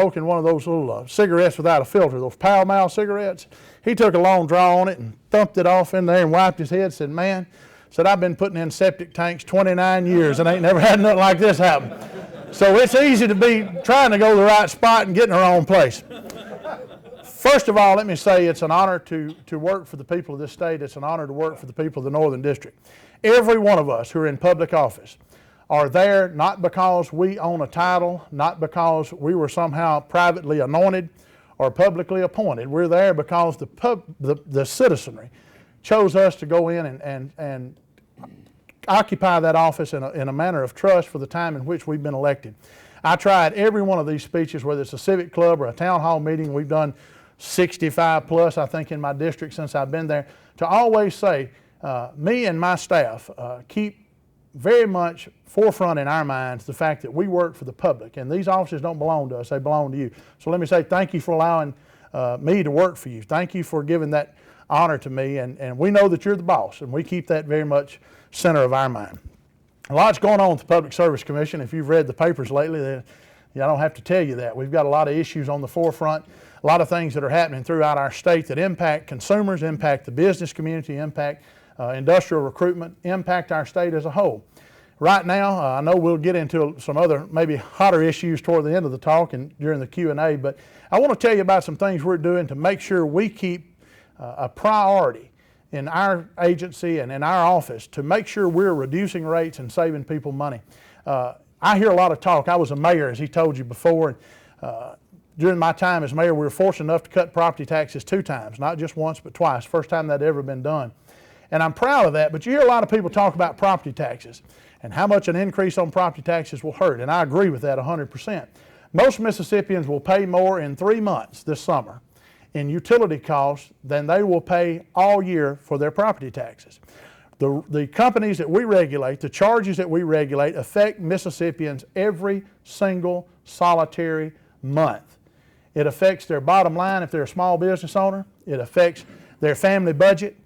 smoking one of those little cigarettes without a filter, those Pall Mall cigarettes. He took a long draw on it and thumped it off in there and wiped his head, said, man, said, I've been putting in septic tanks 29 years and ain't never had nothing like this happen. So it's easy to be trying to go to the right spot and get in the wrong place. First of all, let me say it's an honor to work for the people of this state. It's an honor to work for the people of the Northern District. Every one of us who are in public office are there not because we own a title, not because we were somehow privately anointed or publicly appointed. We're there because the citizenry chose us to go in and occupy that office in a manner of trust for the time in which we've been elected. I tried every one of these speeches, whether it's a civic club or a town hall meeting. We've done 65 plus, I think, in my district since I've been there, to always say, me and my staff keep very much forefront in our minds the fact that we work for the public, and these offices don't belong to us, they belong to you. So let me say thank you for allowing me to work for you. Thank you for giving that honor to me, and we know that you're the boss, and we keep that very much center of our mind. A lot's going on with the Public Service Commission. If you've read the papers lately, I don't have to tell you that. We've got a lot of issues on the forefront, a lot of things that are happening throughout our state that impact consumers, impact the business community, impact industrial recruitment, impact our state as a whole. Right now, I know we'll get into some other maybe hotter issues toward the end of the talk and during the Q&A, but I want to tell you about some things we're doing to make sure we keep a priority in our agency and in our office to make sure we're reducing rates and saving people money. I hear a lot of talk. I was a mayor, as he told you before, and during my time as mayor, we were fortunate enough to cut property taxes 2 times, not just once, but twice. First time that had ever been done. And I'm proud of that, but you hear a lot of people talk about property taxes and how much an increase on property taxes will hurt, and I agree with that 100%. Most Mississippians will pay more in 3 months this summer in utility costs than they will pay all year for their property taxes. The companies that we regulate, the charges that we regulate, affect Mississippians every single solitary month. It affects their bottom line if they're a small business owner. It affects their family budget.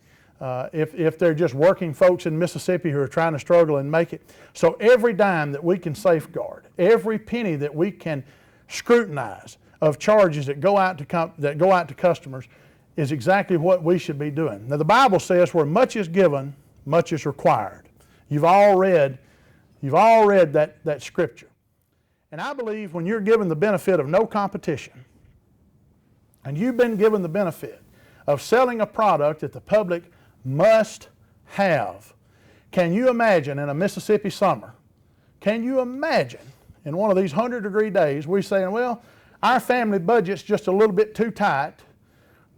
If they're just working folks in Mississippi who are trying to struggle and make it. So every dime that we can safeguard, every penny that we can scrutinize of charges that go out to customers is exactly what we should be doing. Now the Bible says where much is given, much is required. You've all read that scripture. And I believe when you're given the benefit of no competition, and you've been given the benefit of selling a product that the public must have. Can you imagine in a Mississippi summer, can you imagine in one of these 100-degree days, we saying, well, our family budget's just a little bit too tight.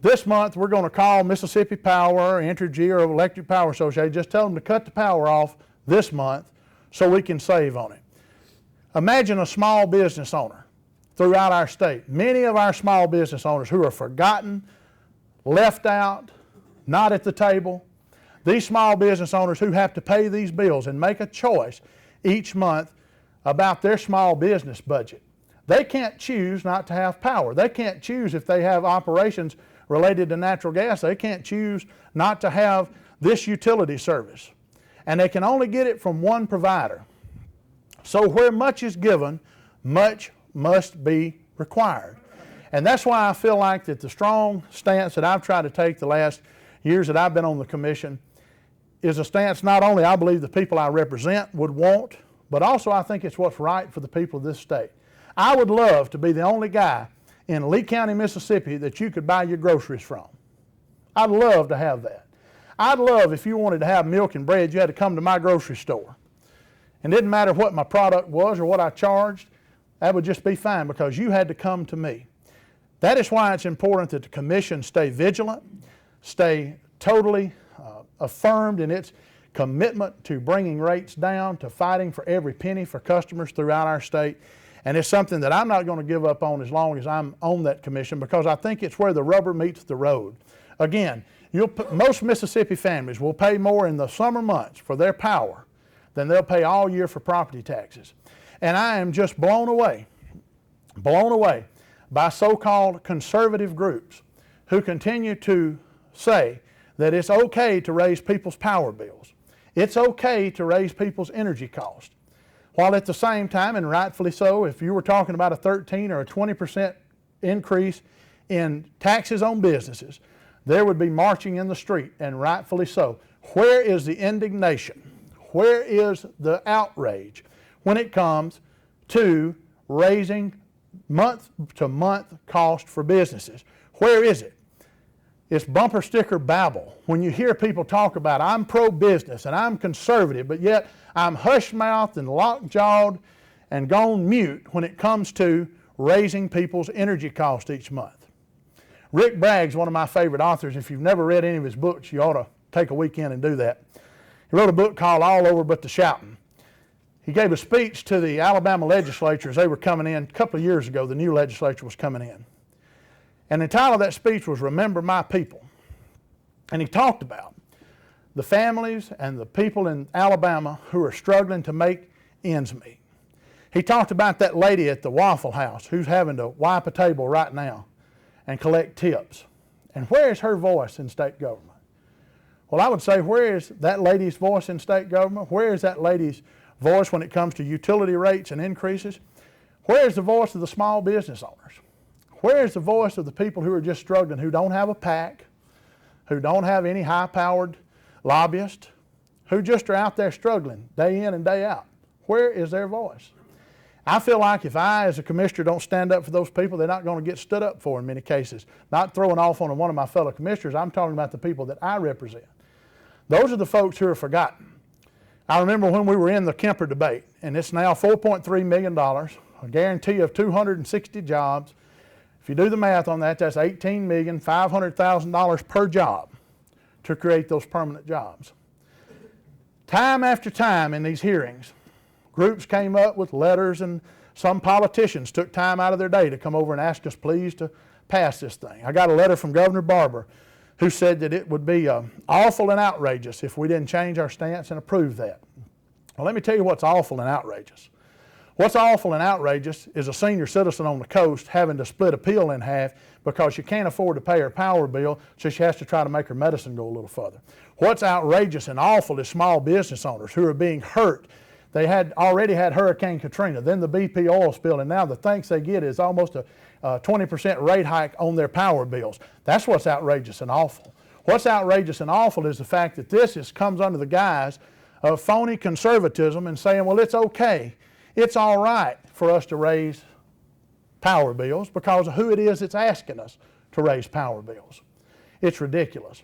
This month we're going to call Mississippi Power, Entergy, or Electric Power Association, just tell them to cut the power off this month so we can save on it. Imagine a small business owner throughout our state. Many of our small business owners who are forgotten, left out, not at the table. These small business owners who have to pay these bills and make a choice each month about their small business budget. They can't choose not to have power. They can't choose if they have operations related to natural gas. They can't choose not to have this utility service. And they can only get it from one provider. So where much is given, much must be required. And that's why I feel like that the strong stance that I've tried to take the last years that I've been on the commission is a stance not only I believe the people I represent would want, but also I think it's what's right for the people of this state. I would love to be the only guy in Lee County, Mississippi that you could buy your groceries from. I'd love to have that. I'd love if you wanted to have milk and bread, you had to come to my grocery store. And it didn't matter what my product was or what I charged, that would just be fine because you had to come to me. That is why it's important that the commission stay vigilant, stay totally affirmed in its commitment to bringing rates down, to fighting for every penny for customers throughout our state. And it's something that I'm not going to give up on as long as I'm on that commission because I think it's where the rubber meets the road. Again, most Mississippi families will pay more in the summer months for their power than they'll pay all year for property taxes. And I am just blown away by so-called conservative groups who continue to say that it's okay to raise people's power bills. It's okay to raise people's energy costs. while at the same time, and rightfully so, if you were talking about a 13 or a 20% increase in taxes on businesses, there would be marching in the street, and rightfully so. Where is the indignation? Where is the outrage when it comes to raising month-to-month cost for businesses? Where is it? It's bumper sticker babble. When you hear people talk about, I'm pro-business and I'm conservative, but yet I'm hush-mouthed and lockjawed and gone mute when it comes to raising people's energy cost each month. Rick Bragg's one of my favorite authors. If you've never read any of his books, you ought to take a weekend and do that. He wrote a book called All Over But the Shouting. He gave a speech to the Alabama legislature as they were coming in a couple of years ago. The new legislature was coming in. And the title of that speech was Remember My People. And he talked about the families and the people in Alabama who are struggling to make ends meet. He talked about that lady at the Waffle House who's having to wipe a table right now and collect tips. And where is her voice in state government? Well, I would say, where is that lady's voice in state government? Where is that lady's voice when it comes to utility rates and increases? Where is the voice of the small business owners? Where is the voice of the people who are just struggling, who don't have a PAC, who don't have any high-powered lobbyists, who just are out there struggling day in and day out? Where is their voice? I feel like if I, as a commissioner, don't stand up for those people, they're not going to get stood up for in many cases. Not throwing off on one of my fellow commissioners, I'm talking about the people that I represent. Those are the folks who are forgotten. I remember when we were in the Kemper debate, and it's now $4.3 million, a guarantee of 260 jobs. If you do the math on that, that's $18,500,000 per job to create those permanent jobs. Time after time in these hearings, groups came up with letters, and some politicians took time out of their day to come over and ask us please to pass this thing. I got a letter from Governor Barber who said that it would be awful and outrageous if we didn't change our stance and approve that. Well, let me tell you what's awful and outrageous. What's awful and outrageous is a senior citizen on the coast having to split a pill in half because she can't afford to pay her power bill, so she has to try to make her medicine go a little further. What's outrageous and awful is small business owners who are being hurt. They had already had Hurricane Katrina, then the BP oil spill, and now the thanks they get is almost a 20% rate hike on their power bills. That's what's outrageous and awful. What's outrageous and awful is the fact that this comes under the guise of phony conservatism and saying, well, it's okay. It's all right for us to raise power bills because of who it is that's asking us to raise power bills. It's ridiculous.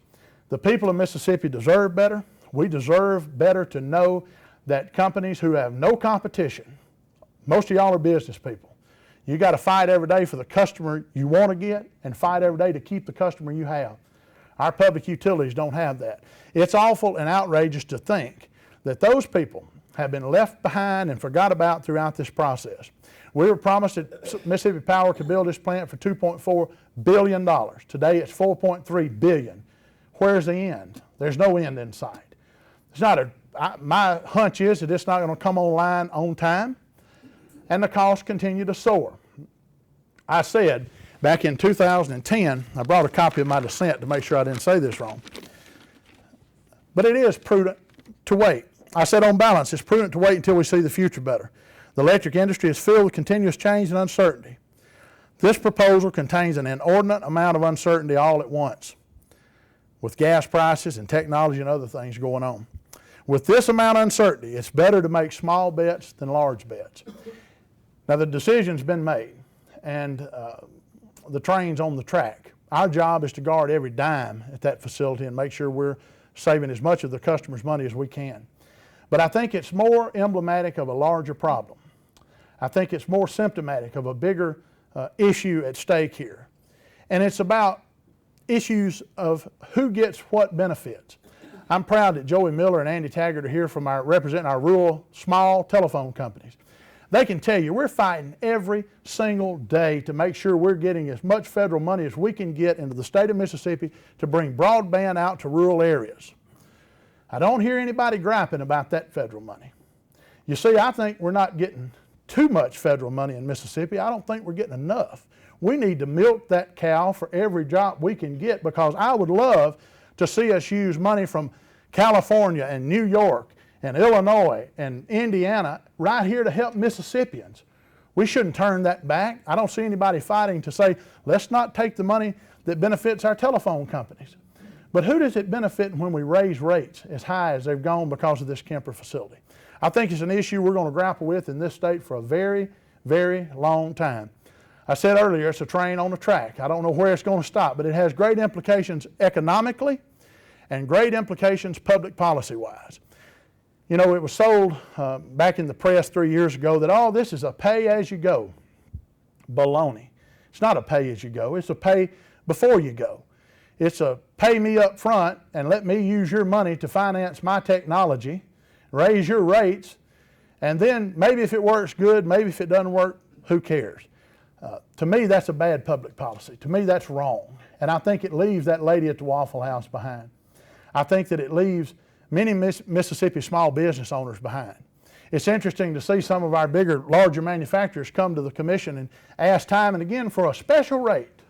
The people of Mississippi deserve better. We deserve better to know that companies who have no competition, most of y'all are business people, you got to fight every day for the customer you want to get and fight every day to keep the customer you have. Our public utilities don't have that. It's awful and outrageous to think that those people have been left behind and forgot about throughout this process. We were promised that Mississippi Power could build this plant for $2.4 billion. Today it's $4.3 billion. Where's the end? There's no end in sight. It's not my hunch is that it's not going to come online on time, and the costs continue to soar. I said back in 2010, I brought a copy of my dissent to make sure I didn't say this wrong, but it is prudent to wait. I said on balance, it's prudent to wait until we see the future better. The electric industry is filled with continuous change and uncertainty. This proposal contains an inordinate amount of uncertainty all at once, with gas prices and technology and other things going on. With this amount of uncertainty, it's better to make small bets than large bets. Now the decision's been made, and the train's on the track. Our job is to guard every dime at that facility and make sure we're saving as much of the customer's money as we can. But I think it's more emblematic of a larger problem. I think it's more symptomatic of a bigger issue at stake here. And it's about issues of who gets what benefits. I'm proud that Joey Miller and Andy Taggart are here from representing our rural small telephone companies. They can tell you we're fighting every single day to make sure we're getting as much federal money as we can get into the state of Mississippi to bring broadband out to rural areas. I don't hear anybody griping about that federal money. You see, I think we're not getting too much federal money in Mississippi. I don't think we're getting enough. We need to milk that cow for every drop we can get, because I would love to see us use money from California and New York and Illinois and Indiana right here to help Mississippians. We shouldn't turn that back. I don't see anybody fighting to say, let's not take the money that benefits our telephone companies. But who does it benefit when we raise rates as high as they've gone because of this Kemper facility? I think it's an issue we're going to grapple with in this state for a very, very long time. I said earlier, it's a train on a track. I don't know where it's going to stop, but it has great implications economically and great implications public policy-wise. You know, it was sold back in the press 3 years ago that, oh, this is a pay-as-you-go. Baloney. It's not a pay-as-you-go. It's a pay before you go. It's a pay me up front and let me use your money to finance my technology, raise your rates, and then maybe if it works good, maybe if it doesn't work, who cares? To me, that's a bad public policy. To me, that's wrong. And I think it leaves that lady at the Waffle House behind. I think that it leaves many Mississippi small business owners behind. It's interesting to see some of our bigger, larger manufacturers come to the commission and ask time and again for a special rate.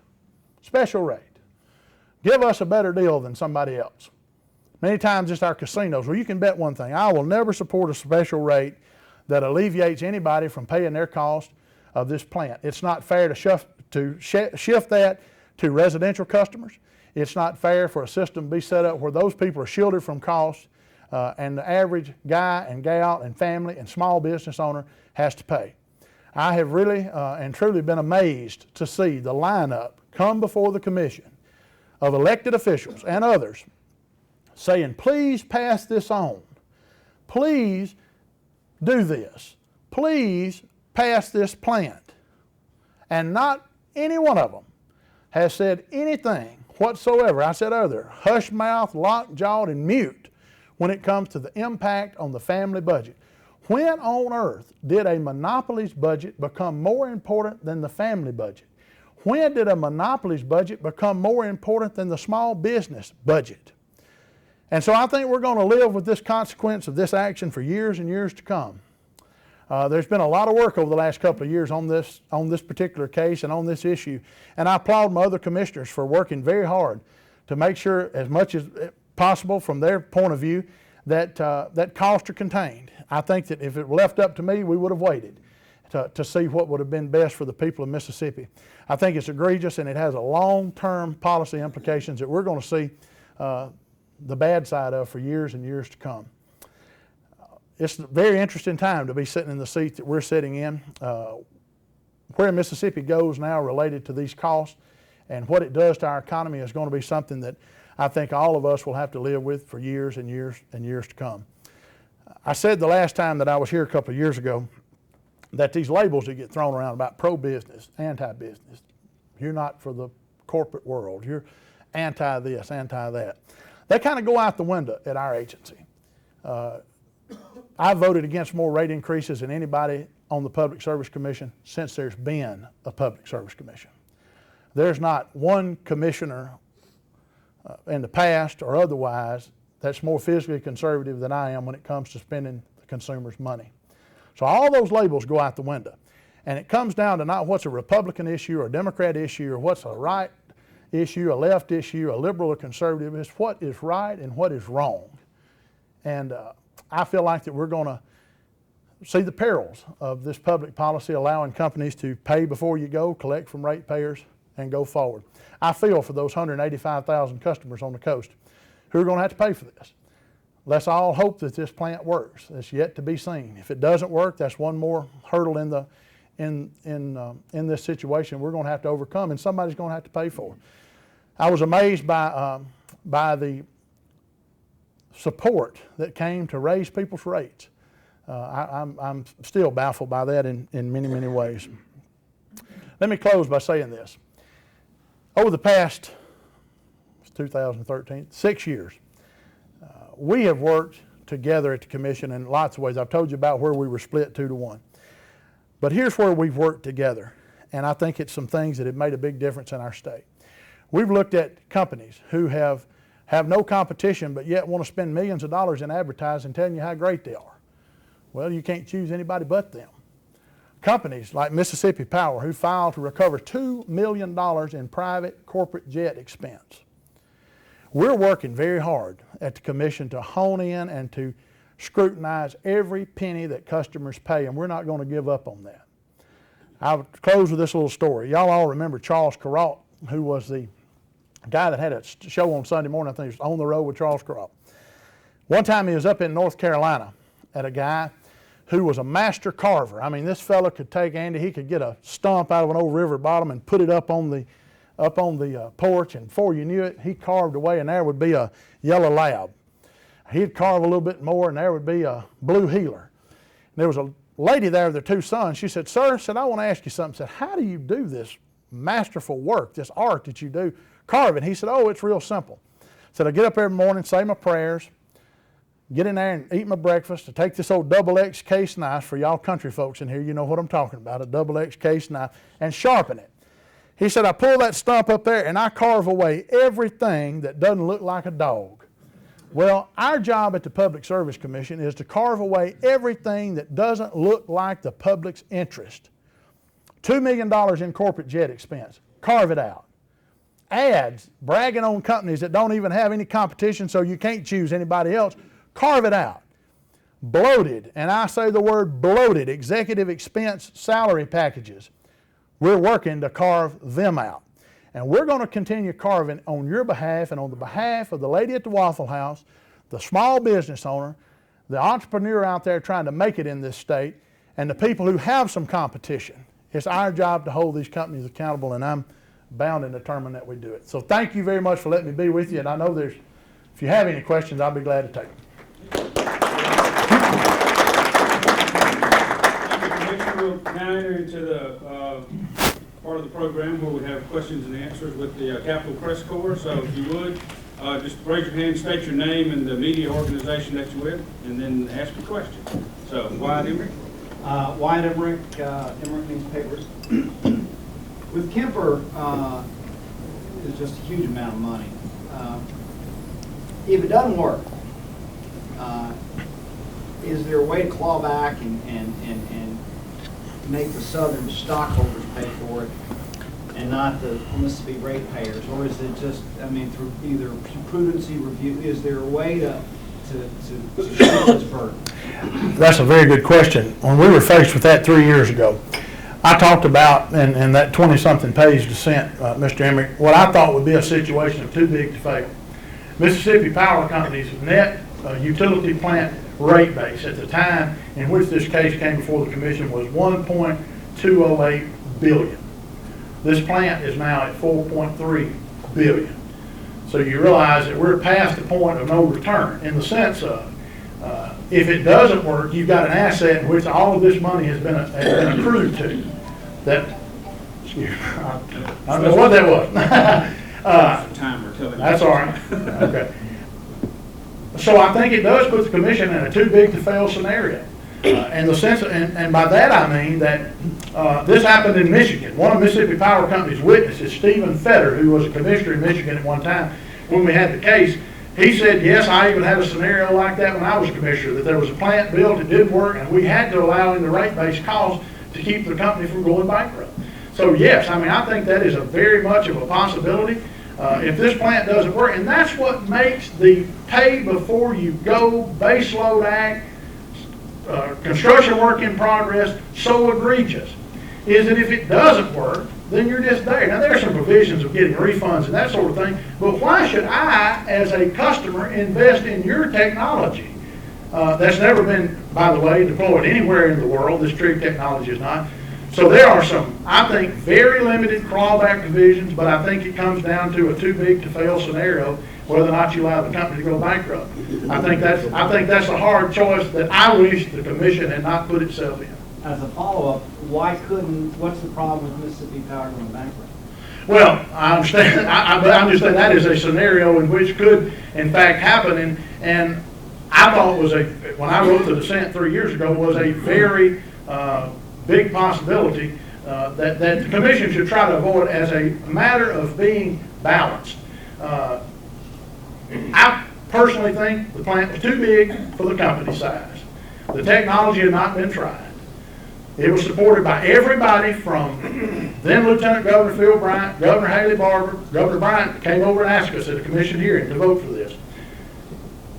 Special rate. Give us a better deal than somebody else. Many times it's our casinos. Well, you can bet one thing. I will never support a special rate that alleviates anybody from paying their cost of this plant. It's not fair to shift that to residential customers. It's not fair for a system to be set up where those people are shielded from costs and the average guy and gal and family and small business owner has to pay. I have really and truly been amazed to see the lineup come before the commission of elected officials and others saying, please pass this on. Please do this. Please pass this plant. And not any one of them has said anything whatsoever. I said earlier, hush mouth, lockjawed, and mute when it comes to the impact on the family budget. When on earth did a monopoly's budget become more important than the family budget? When did a monopoly's budget become more important than the small business budget? And so I think we're going to live with this consequence of this action for years and years to come. There's been a lot of work over the last couple of years on this particular case and on this issue, and I applaud my other commissioners for working very hard to make sure, as much as possible from their point of view, that that costs are contained. I think that if it were left up to me, we would have waited to see what would have been best for the people of Mississippi. I think it's egregious, and it has a long-term policy implications that we're going to see the bad side of for years and years to come. It's a very interesting time to be sitting in the seat that we're sitting in. Where Mississippi goes now related to these costs and what it does to our economy is going to be something that I think all of us will have to live with for years and years and years to come. I said the last time that I was here a couple of years ago that these labels that get thrown around about pro-business, anti-business, you're not for the corporate world, you're anti-this, anti-that, they kind of go out the window at our agency. I voted against more rate increases than anybody on the Public Service Commission since there's been a Public Service Commission. There's not one commissioner in the past or otherwise that's more fiscally conservative than I am when it comes to spending the consumer's money. So all those labels go out the window. And it comes down to not what's a Republican issue or a Democrat issue or what's a right issue, a left issue, a liberal or conservative. It's what is right and what is wrong. And I feel like that we're going to see the perils of this public policy allowing companies to pay before you go, collect from ratepayers, and go forward. I feel for those 185,000 customers on the coast who are going to have to pay for this. Let's all hope that this plant works. It's yet to be seen. If it doesn't work, that's one more hurdle in this situation we're going to have to overcome, and somebody's going to have to pay for it. I was amazed by the support that came to raise people's rates. I'm still baffled by that in many, many ways. Let me close by saying this. Over the past, 2013, 6 years, we have worked together at the commission in lots of ways. I've told you about where we were split 2-1. But here's where we've worked together, and I think it's some things that have made a big difference in our state. We've looked at companies who have no competition but yet want to spend millions of dollars in advertising telling you how great they are. Well, you can't choose anybody but them. Companies like Mississippi Power who filed to recover $2 million in private corporate jet expense. We're working very hard at the commission to hone in and to scrutinize every penny that customers pay, and we're not going to give up on that. I'll close with this little story. Y'all all remember Charles Carrault, who was the guy that had a show on Sunday morning. I think it was On the Road with Charles Carrault. One time he was up in North Carolina at a guy who was a master carver. I mean, this fella could take, Andy, he could get a stump out of an old river bottom and put it up on the porch, and before you knew it, he carved away, and there would be a yellow lab. He'd carve a little bit more, and there would be a blue heeler. And there was a lady there with their two sons. She said, "Sir," said, "I want to ask you something." Said, "How do you do this masterful work, this art that you do carving?" He said, "Oh, it's real simple." Said, "I get up every morning, say my prayers, get in there and eat my breakfast. I take this old double X case knife," for y'all country folks in here, you know what I'm talking about, a double X case knife, "and sharpen it." He said, "I pull that stump up there and I carve away everything that doesn't look like a dog." Well, our job at the Public Service Commission is to carve away everything that doesn't look like the public's interest. $2 million in corporate jet expense, carve it out. Ads bragging on companies that don't even have any competition, so you can't choose anybody else, carve it out. Bloated, and I say the word bloated, executive expense salary packages, we're working to carve them out. And we're going to continue carving on your behalf and on the behalf of the lady at the Waffle House, the small business owner, the entrepreneur out there trying to make it in this state, and the people who have some competition. It's our job to hold these companies accountable, and I'm bound and determined that we do it. So thank you very much for letting me be with you, and I know if you have any questions, I'll be glad to take them. We'll now enter into the part of the program where we have questions and answers with the Capitol Press Corps. So if you would, just raise your hand, state your name and the media organization that you're with, and then ask your question. So, Wyatt Emmerich. Wyatt Emmerich, Emmerich Newspapers. With Kemper, it's just a huge amount of money. If it doesn't work, is there a way to claw back and make the Southern stockholders pay for it and not the Mississippi ratepayers? Or is it just, I mean, through either prudency review, is there a way to share this burden? That's a very good question. When we were faced with that 3 years ago, I talked about, in that 20-something page dissent, Mr. Emmerich, what I thought would be a situation of too big to fail. Mississippi Power Company's net utility plant rate base at the time in which this case came before the commission was $1.208 billion. This plant is now at $4.3 billion. So you realize that we're past the point of no return in the sense of if it doesn't work, you've got an asset in which all of this money has been accrued to. That, excuse me, I don't know what that was. That's all right. Okay. So I think it does put the commission in a too big to fail scenario. And the sense, and by that I mean that this happened in Michigan. One of Mississippi Power Company's witnesses, Stephen Fetter, who was a commissioner in Michigan at one time, when we had the case, he said, yes, I even had a scenario like that when I was commissioner, that there was a plant built, it didn't work, and we had to allow in the rate-based cost to keep the company from going bankrupt. So yes, I mean, I think that is a very much of a possibility. If this plant doesn't work, and that's what makes the pay before you go, base load act, construction work in progress so egregious, is that if it doesn't work, then you're just there. Now there are some provisions of getting refunds and that sort of thing, but why should I, as a customer, invest in your technology that's never been, by the way, deployed anywhere in the world? This tree technology is not. So there are some, I think, very limited clawback provisions, but I think it comes down to a too big to fail scenario, whether or not you allow the company to go bankrupt. I think that's a hard choice that I wish the commission had not put itself in. As a follow-up, what's the problem with Mississippi Power going bankrupt? Well, I understand. I understand that is a scenario in which could, in fact, happen, and I thought when I wrote the dissent 3 years ago, was a very big possibility that the commission should try to avoid as a matter of being balanced. I personally think the plant was too big for the company size. The technology had not been tried. It was supported by everybody from then Lieutenant Governor Phil Bryant, Governor Haley Barbour. Governor Bryant came over and asked us at a commission hearing to vote for this.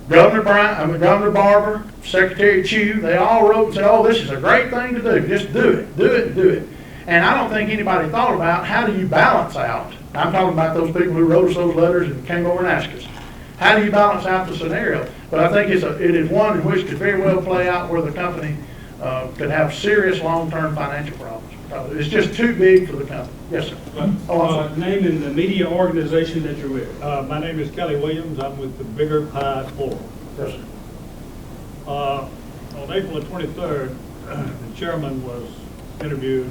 Governor Barber, Secretary Chu, they all wrote and said, oh, this is a great thing to do. Just do it, do it, do it. And I don't think anybody thought about how do you balance out. I'm talking about those people who wrote us those letters and came over and asked us. How do you balance out the scenario? But I think it is one in which could very well play out where the company could have serious long-term financial problems. It's just too big for the company. Yes, sir. Name and the media organization that you're with. My name is Kelly Williams. I'm with the BiggerPie Forum. Yes, sir. On April the 23rd, the chairman was interviewed,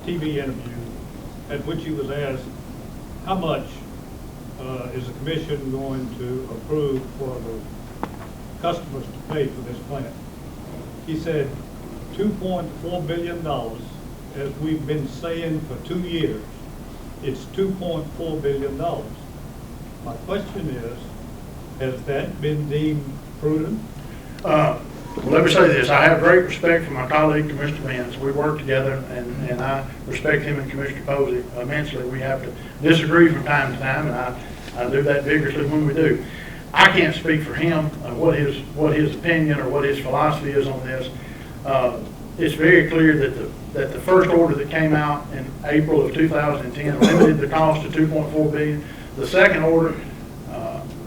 TV interview, at which he was asked, how much is the commission going to approve for the customers to pay for this plant? He said $2.4 billion, as we've been saying for 2 years. It's $2.4 billion. My question is, has that been deemed prudent? Well, let me say this. I have great respect for my colleague, Commissioner Vance. We work together, and I respect him and Commissioner Posey immensely. We have to disagree from time to time, and I do that vigorously when we do. I can't speak for him, what his opinion or what his philosophy is on this. It's very clear that the first order that came out in April of 2010 limited the cost to $2.4 billion. The second order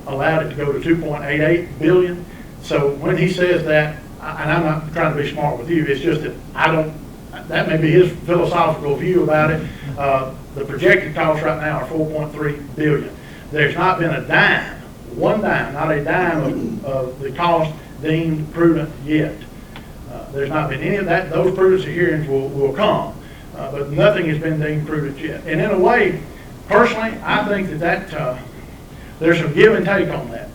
allowed it to go to $2.88 billion. So when he says that, and I'm not trying to be smart with you, it's just that that may be his philosophical view about it. The projected costs right now are $4.3 billion. There's not been a dime, one dime, not a dime of the cost deemed prudent yet. There's not been any of that. Those prudency hearings will come, but nothing has been deemed prudent yet. And in a way, personally, I think that there's some give and take on that.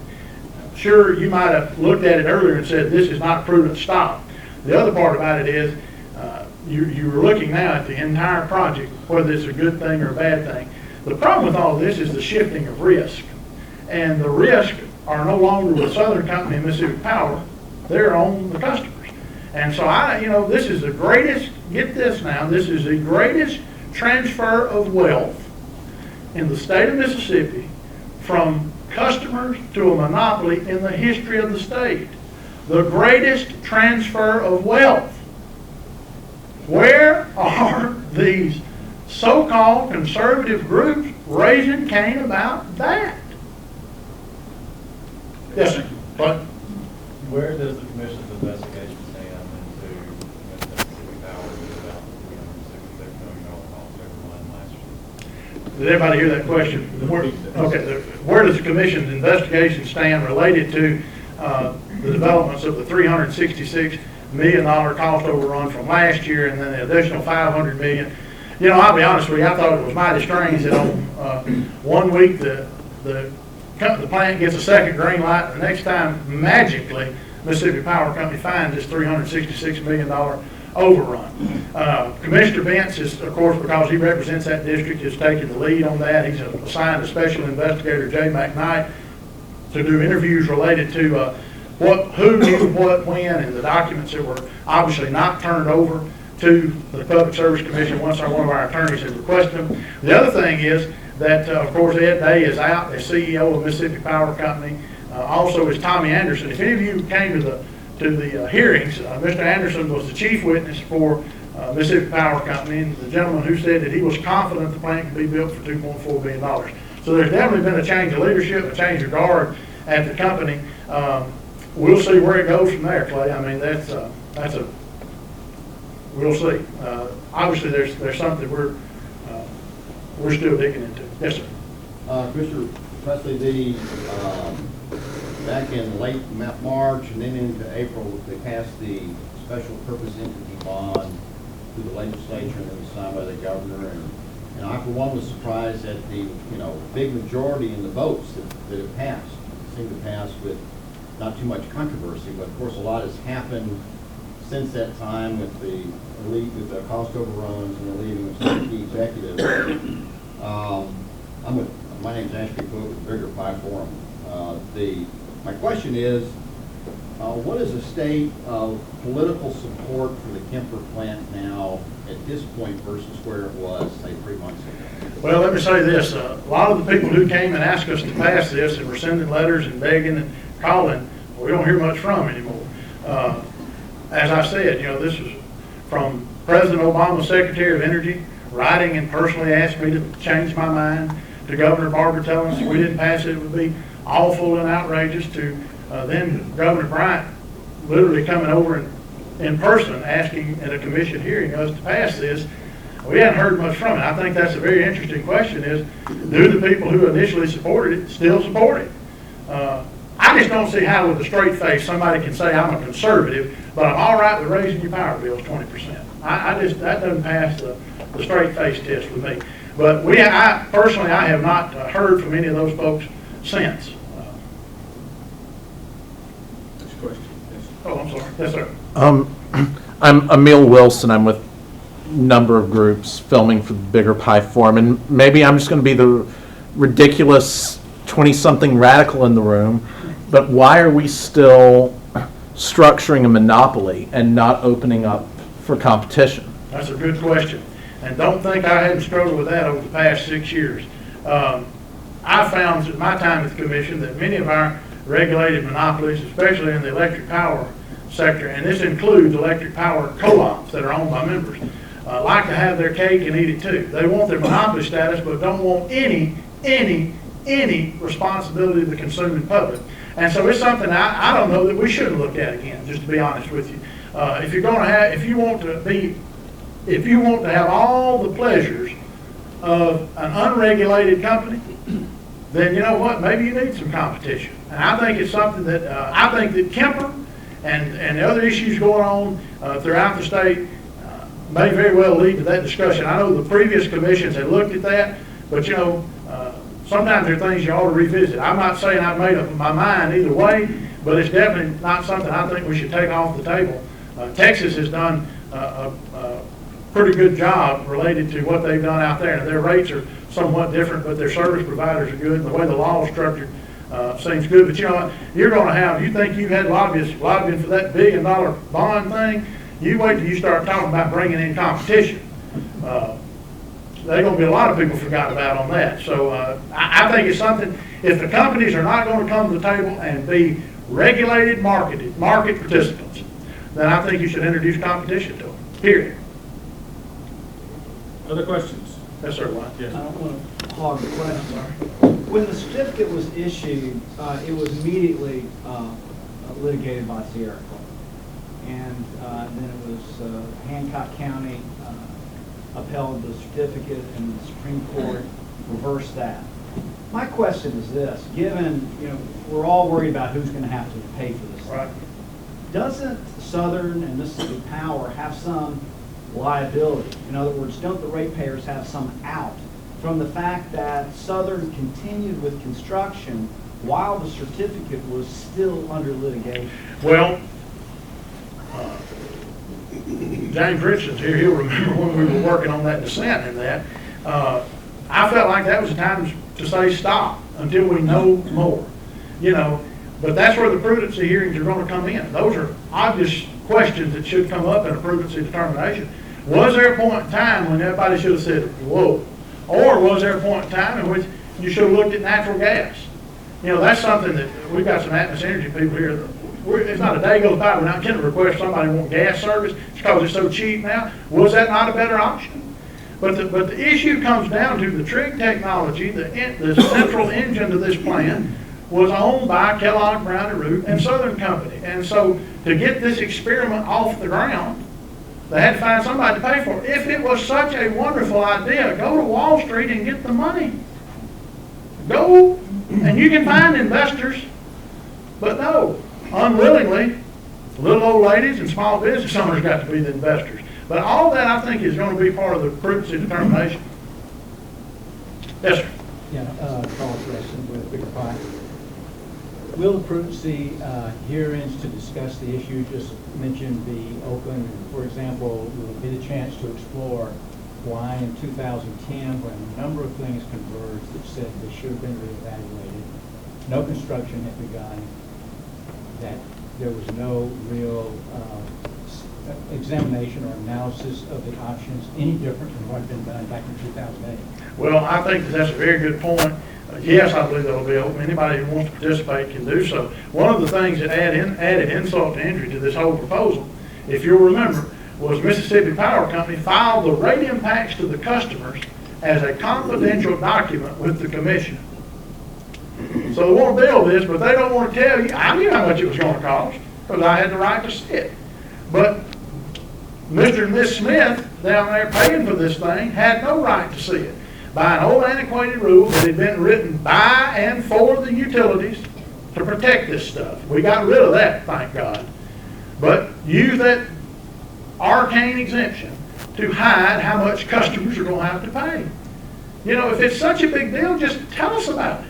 Sure, you might have looked at it earlier and said, this is not prudent, stop. The other part about it is, you're looking now at the entire project, whether it's a good thing or a bad thing. The problem with all this is the shifting of risk. And the risks are no longer with Southern Company and Mississippi Power, they're on the customers. And so this is the greatest, get this now, this is the greatest transfer of wealth in the state of Mississippi from customers to a monopoly in the history of the state. The greatest transfer of wealth. Where are these so-called conservative groups raising Cain about that? Yes, sir. But where does the commission's investigation stand into Mississippi Power about $366 million cost overrun last year? did everybody hear that question? Where does the commission's investigation stand related to the developments of the $366 million cost overrun from last year and then the additional $500 million? You know, I'll be honest with you, I thought it was mighty strange that on 1 week the plant gets a second green light, and the next time, magically, Mississippi Power Company finds this $366 million overrun. Commissioner Bentz is, of course, because he represents that district, is taking the lead on that. He's assigned a special investigator, Jay McKnight, to do interviews related to who knew what, when, and the documents that were obviously not turned over to the Public Service Commission once one of our attorneys had requested them. The other thing is that, of course, Ed Day is out as CEO of Mississippi Power Company. Also is Tommy Anderson. If any of you came to the hearings, Mr. Anderson was the chief witness for Mississippi Power Company, and the gentleman who said that he was confident the plant could be built for $2.4 billion. So there's definitely been a change of leadership, a change of guard at the company. We'll see where it goes from there, Clay. I mean, we'll see. Obviously, there's something we're still digging into. Yes, sir. Mr. Presley, back in late March and then into April, they passed the special purpose entity bond through the legislature, and it was signed by the governor. And I, for one, was surprised at the big majority in the votes that it passed. It seemed to pass with not too much controversy, but of course a lot has happened since that time with the cost overruns and the leaving of some key executives. My name is Ashby Cook with BiggerPie Forum. My question is, what is the state of political support for the Kemper plant now at this point versus where it was, say, 3 months ago? Well, let me say this. A lot of the people who came and asked us to pass this and were sending letters and begging and calling, we don't hear much from anymore. As I said, this is from President Obama's Secretary of Energy, writing and personally asked me to change my mind, to Governor Barber telling us if we didn't pass it, it would be awful and outrageous, to then Governor Bryant literally coming over in person asking at a commission hearing us to pass this. We hadn't heard much from it. I think that's a very interesting question is, do the people who initially supported it still support it? I just don't see how with a straight face somebody can say I'm a conservative, but I'm all right with raising your power bills 20%. That doesn't pass the straight face test with me. But personally, I have not heard from any of those folks since. Next question. Yes. Oh, I'm sorry. Yes, sir. I'm Emil Wilson. I'm with a number of groups filming for the Bigger Pie Forum, and maybe I'm just going to be the ridiculous 20-something radical in the room, but why are we still structuring a monopoly and not opening up for competition? That's a good question. And don't think I hadn't struggled with that over the past 6 years. I found in my time at the commission that many of our regulated monopolies, especially in the electric power sector, and this includes electric power co-ops that are owned by members, like to have their cake and eat it too. They want their monopoly status, but don't want any responsibility to the consuming public. And so it's something I don't know that we should look at again, just to be honest with you. If you want to have all the pleasures of an unregulated company, then you know what? Maybe you need some competition. And I think it's something that I think that Kemper and the other issues going on throughout the state may very well lead to that discussion. I know the previous commissions had looked at that, but sometimes there are things you ought to revisit. I'm not saying I've made up my mind either way, but it's definitely not something I think we should take off the table. Texas has done a pretty good job related to what they've done out there. Their rates are somewhat different, but their service providers are good, and the way the law is structured seems good. But you're going to have, you think you've had lobbyists lobbying for that $1 billion bond thing, you wait till you start talking about bringing in competition. There are going to be a lot of people forgot about on that. So I think it's something, if the companies are not going to come to the table and be regulated market participants, then I think you should introduce competition to them, period. Other questions? Yes, sir, Wayne. Yes. I don't want to hog the question. When the certificate was issued, it was immediately litigated by Sierra Club. And then it was Hancock County upheld the certificate, and the Supreme Court reversed that. My question is this: given we're all worried about who's going to have to pay for this, Right. Doesn't Southern and Mississippi Power have some liability? In other words, don't the ratepayers have some out from the fact that Southern continued with construction while the certificate was still under litigation? Well, James Richardson's here. He'll remember when we were working on that dissent in that. I felt like that was the time to say stop until we know more. But that's where the prudency hearings are going to come in. Those are obvious questions that should come up in a prudency determination. Was there a point in time when everybody should have said, whoa? Or was there a point in time in which you should have looked at natural gas? That's something that we've got some Atmos Energy people here. It's not a day goes by we're not getting a request somebody want gas service because it's so cheap now. Was that not a better option? But the issue comes down to the trig technology, the central engine of this plant was owned by Kellogg, Brown & Root, and Southern Company. And so to get this experiment off the ground, they had to find somebody to pay for it. If it was such a wonderful idea, go to Wall Street and get the money. Go, and you can find investors. But no, unwillingly, little old ladies and small business owners got to be the investors. But all that, I think, is going to be part of the prudency determination. Yes, sir. Yeah, Carl Presley with Bigger Pie. Will the prudency hearings to discuss the issue just mentioned be open? For example, will it be the chance to explore why in 2010, when a number of things converged that said they should have been reevaluated, no construction had begun, that there was no real examination or analysis of the options any different than what had been done back in 2008? Well, I think that's a very good point. Yes, I believe that'll be open. Anybody who wants to participate can do so. One of the things that added insult to injury to this whole proposal, if you'll remember, was Mississippi Power Company filed the rate impacts to the customers as a confidential document with the commission. So they want to build this, but they don't want to tell you. I knew how much it was going to cost because I had the right to see it. But Mr. and Miss Smith down there paying for this thing had no right to see it. By an old antiquated rule that had been written by and for the utilities to protect this stuff. We got rid of that, thank God. But use that arcane exemption to hide how much customers are going to have to pay. You know, if it's such a big deal, just tell us about it.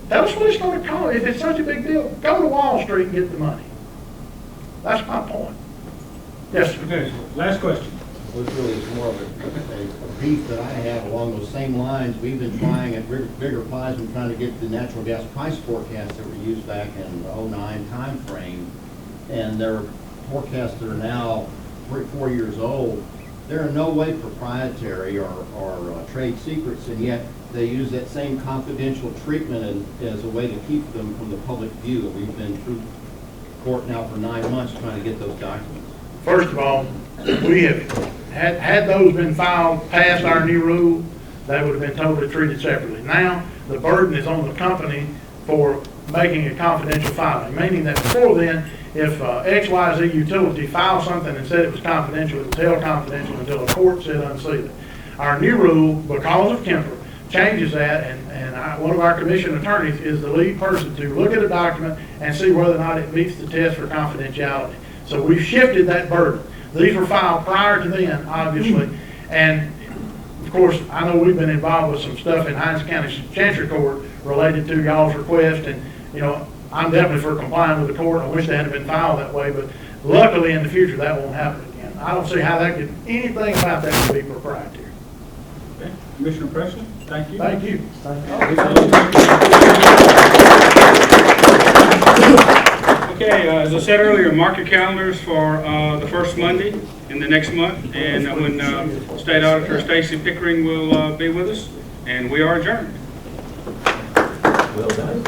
Tell us what it's going to cost. If it's such a big deal, go to Wall Street and get the money. That's my point. Yes, sir. Okay, last question. Well, this really is more of a beef that I have along those same lines. We've been trying at BiggerPie's and trying to get the natural gas price forecasts that were used back in the 09 time frame. And their forecasts that are now 4 years old, they're in no way proprietary or trade secrets, and yet they use that same confidential treatment as a way to keep them from the public view. We've been through court now for 9 months trying to get those documents. First of all, we have had those been filed past our new rule, they would have been totally treated separately. Now, the burden is on the company for making a confidential filing, meaning that before then, if XYZ utility filed something and said it was confidential, it was held confidential until a court said unseal it. Our new rule, because of Kemper, changes that, and one of our commission attorneys is the lead person to look at a document and see whether or not it meets the test for confidentiality. So we've shifted that burden. These were filed prior to then, obviously, and of course, I know we've been involved with some stuff in Hinds County Chancery Court related to y'all's request, and you know, I'm definitely for complying with the court. I wish they hadn't been filed that way, but luckily in the future that won't happen again. I don't see how that could, anything about that could be proprietary. Okay, Commissioner Presley, thank you. Thank you. Okay, as I said earlier, mark your calendars for the first Monday in the next month, and when State Auditor Stacy Pickering will be with us, and we are adjourned. Well done.